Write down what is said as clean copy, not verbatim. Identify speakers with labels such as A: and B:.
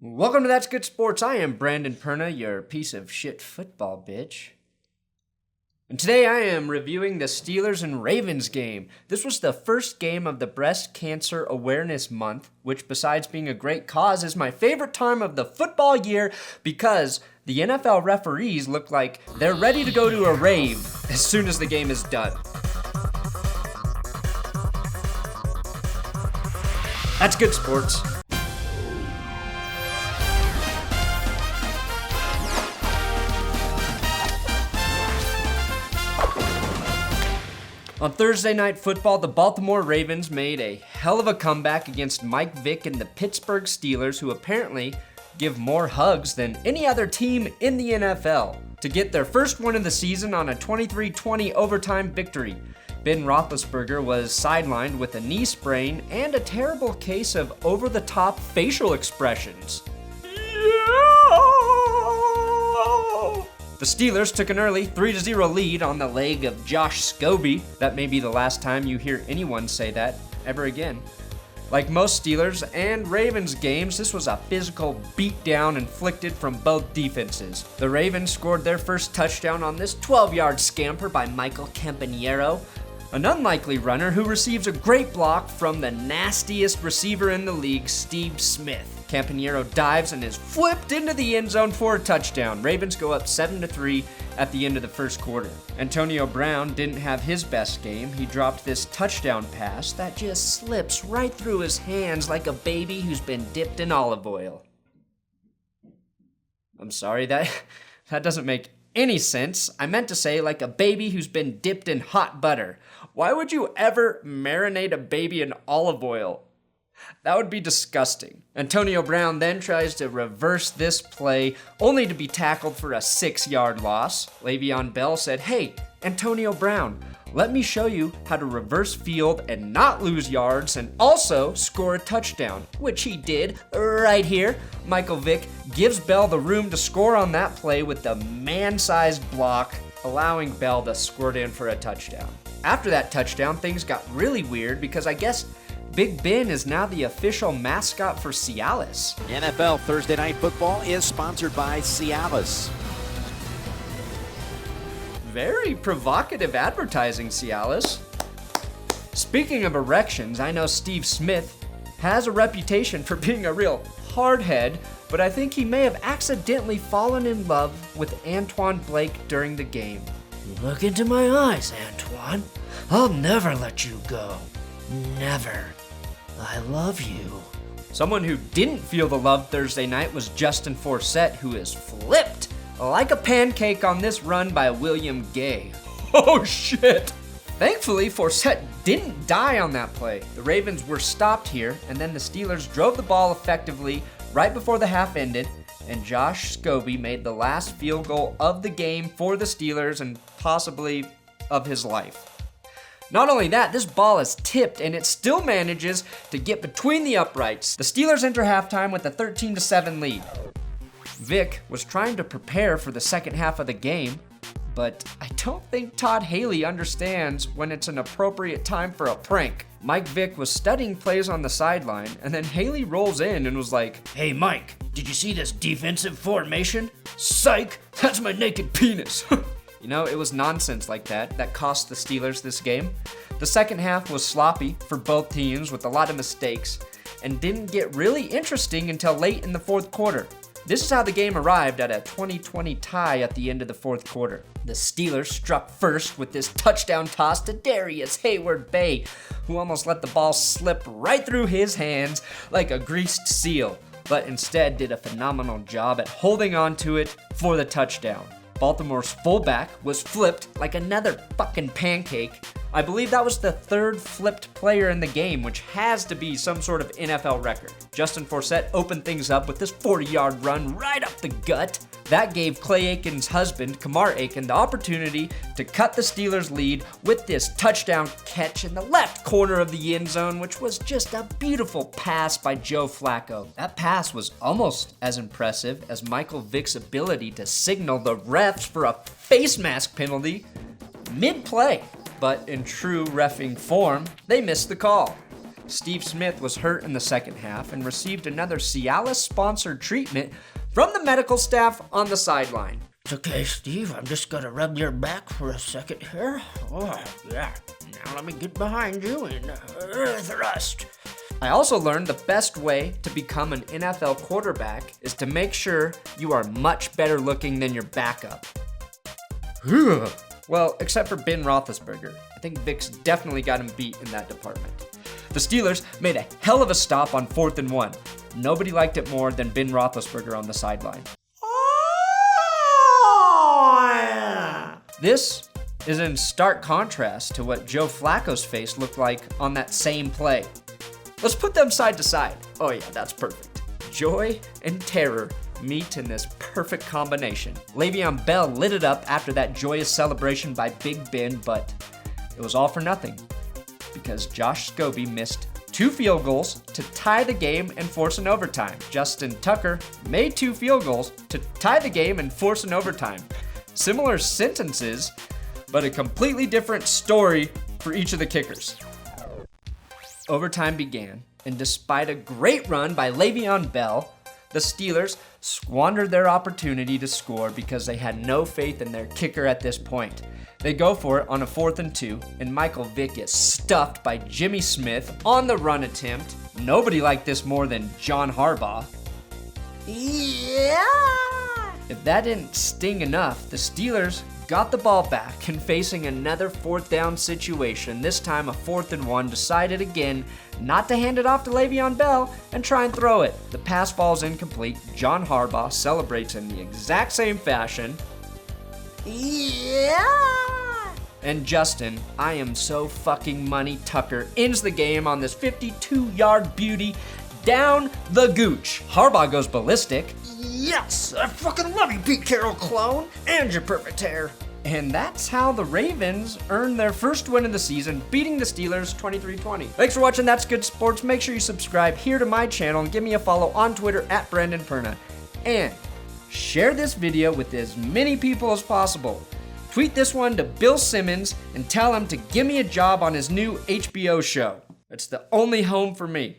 A: Welcome to That's Good Sports. I am Brandon Perna, your piece of shit football bitch. And today I am reviewing the Steelers and Ravens game. This was the first game of the Breast Cancer Awareness Month, which besides being a great cause is my favorite time of the football year because the NFL referees look like they're ready to go to a rave as soon as the game is done. That's Good Sports. On Thursday Night Football, the Baltimore Ravens made a hell of a comeback against Mike Vick and the Pittsburg Steelers, who apparently give more hugs than any other team in the NFL, to get their first win of the season on a 23-20 overtime victory. Ben Roethlisberger was sidelined with a knee sprain and a terrible case of over-the-top facial expressions. The Steelers took an early 3-0 lead on the leg of Josh Scobee. That may be the last time you hear anyone say that ever again. Like most Steelers and Ravens games, this was a physical beatdown inflicted from both defenses. The Ravens scored their first touchdown on this 12-yard scamper by Michael Campanaro, an unlikely runner who receives a great block from the nastiest receiver in the league, Steve Smith. Campanaro dives and is flipped into the end zone for a touchdown. Ravens go up 7-3 at the end of the first quarter. Antonio Brown didn't have his best game. He dropped this touchdown pass that just slips right through his hands like a baby who's been dipped in olive oil. I'm sorry, that doesn't make any sense. I meant to say like a baby who's been dipped in hot butter. Why would you ever marinate a baby in olive oil? That would be disgusting. Antonio Brown then tries to reverse this play, only to be tackled for a 6-yard loss. Le'Veon Bell said, "Hey, Antonio Brown, let me show you how to reverse field and not lose yards and also score a touchdown," which he did right here. Michael Vick gives Bell the room to score on that play with the man-sized block, allowing Bell to squirt in for a touchdown. After that touchdown, things got really weird because I guess Big Ben is now the official mascot for Cialis.
B: NFL Thursday Night Football is sponsored by Cialis.
A: Very provocative advertising, Cialis. Speaking of erections, I know Steve Smith has a reputation for being a real hardhead, but I think he may have accidentally fallen in love with Antoine Blake during the game.
C: Look into my eyes, Antoine. I'll never let you go. Never. I love you.
A: Someone who didn't feel the love Thursday night was Justin Forsett, who is flipped like a pancake on this run by William Gay. Oh shit! Thankfully, Forsett didn't die on that play. The Ravens were stopped here, and then the Steelers drove the ball effectively right before the half ended, and Josh Scobee made the last field goal of the game for the Steelers and possibly of his life. Not only that, this ball is tipped and it still manages to get between the uprights. The Steelers enter halftime with a 13-7 lead. Vick was trying to prepare for the second half of the game, but I don't think Todd Haley understands when it's an appropriate time for a prank. Mike Vick was studying plays on the sideline, and then Haley rolls in and was like,
C: "Hey Mike, did you see this defensive formation? Psych, that's my naked penis."
A: You know, it was nonsense like that cost the Steelers this game. The second half was sloppy for both teams with a lot of mistakes and didn't get really interesting until late in the fourth quarter. This is how the game arrived at a 20-20 tie at the end of the fourth quarter. The Steelers struck first with this touchdown toss to Darius Hayward-Bay, who almost let the ball slip right through his hands like a greased seal, but instead did a phenomenal job at holding on to it for the touchdown. Baltimore's fullback was flipped like another fucking pancake. I believe that was the third flipped player in the game, which has to be some sort of NFL record. Justin Forsett opened things up with this 40-yard run right up the gut. That gave Clay Aiken's husband, Kamar Aiken, the opportunity to cut the Steelers' lead with this touchdown catch in the left corner of the end zone, which was just a beautiful pass by Joe Flacco. That pass was almost as impressive as Michael Vick's ability to signal the refs for a face mask penalty mid-play. But in true reffing form, they missed the call. Steve Smith was hurt in the second half and received another Cialis-sponsored treatment from the medical staff on the sideline.
C: It's okay, Steve. I'm just gonna rub your back for a second here. Oh, yeah. Now let me get behind you and thrust.
A: I also learned the best way to become an NFL quarterback is to make sure you are much better looking than your backup. Well, except for Ben Roethlisberger. I think Vick's definitely got him beat in that department. The Steelers made a hell of a stop on 4th and 1. Nobody liked it more than Ben Roethlisberger on the sideline. This is in stark contrast to what Joe Flacco's face looked like on that same play. Let's put them side to side. Oh yeah, that's perfect. Joy and terror meet in this perfect combination. Le'Veon Bell lit it up after that joyous celebration by Big Ben, but it was all for nothing because Josh Scobee missed 2 field goals to tie the game and force an overtime. Justin Tucker made 2 field goals to tie the game and force an overtime. Similar sentences, but a completely different story for each of the kickers. Overtime began, and despite a great run by Le'Veon Bell, the Steelers squandered their opportunity to score because they had no faith in their kicker at this point. They go for it on a 4th and 2, and Michael Vick gets stuffed by Jimmy Smith on the run attempt. Nobody liked this more than John Harbaugh.
C: Yeah!
A: If that didn't sting enough, the Steelers got the ball back and facing another 4th down situation, this time a 4th and 1, decided again not to hand it off to Le'Veon Bell and try and throw it. The pass falls incomplete. John Harbaugh celebrates in the exact same fashion.
C: Yeah!
A: And Justin, I am so fucking money Tucker, ends the game on this 52-yard beauty down the gooch. Harbaugh goes ballistic.
C: Yes! I fucking love you, Pete Carroll clone! And your perfect hair!
A: And that's how the Ravens earned their first win of the season, beating the Steelers 23-20. Thanks for watching That's Good Sports. Make sure you subscribe here to my channel and give me a follow on Twitter at Brendan Perna. And share this video with as many people as possible. Tweet this one to Bill Simmons and tell him to give me a job on his new HBO show. It's the only home for me.